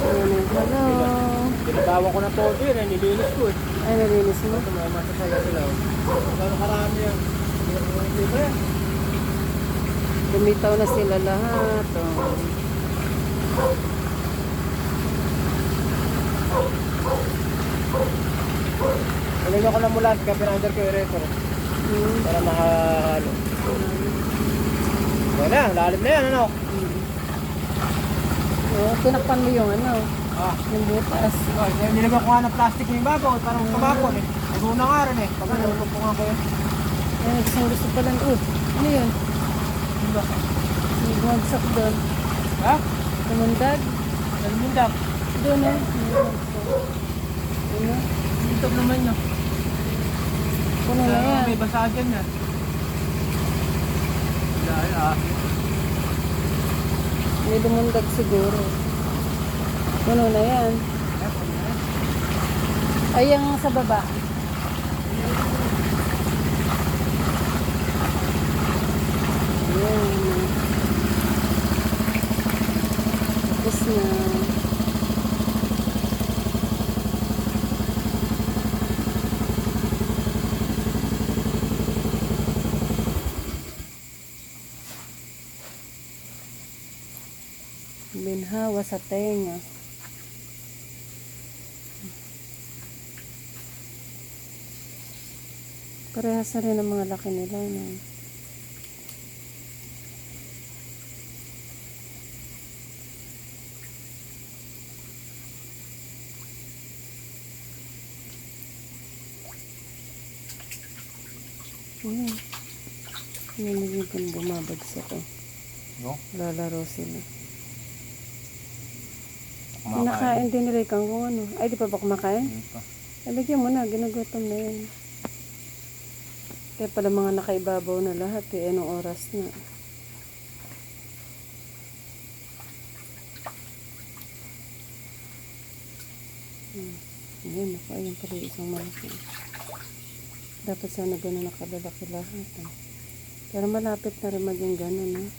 Hello. Pinabawa ko na po yun, nilinis ko eh. Ay, nalinis mo. Masasaya sila. Gano'ng karami yan. Hindi ba yan? Lumitaw na sila lahat. Oh. Nalagyan ko na mula sa pinunder ko yung record. Para makahalo. Yan na, lalim na yan, ano? Oh, tinakpan mo yung ano, yung butas. Nilagyan ko nga ng plastic yung babaw, parang kumapon eh. Naguna nga rin eh. Pagka nalulog ko nga ko yun. Ay, gusto pa lang. Ano yun? Bumagsak doon. Ha? Tumundag? Nalmundag. Doon eh. Ano? Dito naman nyo. Puno na yan. May basa dyan na. May lumundag siguro. Puno na yan. Ay, yung sa baba. Ayan. Tapos na. Binhawa sa tenga. Parehas na rin ang mga laki nila. No? Ayan. Ayan, nagiging bumabagsak. Oh. No? Lalaro sila. Kumakain. Nakain din nila kung ano. Ay, di pa ba kumakain? Hindi pa. Alagyan mo na, ginugutom na yan. Kaya pala mga nakaibabaw na lahat eh. Anong oras na? Ayan, ayan pala yung isang malaki. Dapat sana gano'n nakalalaki lahat. Pero malapit na rin maging gano'n.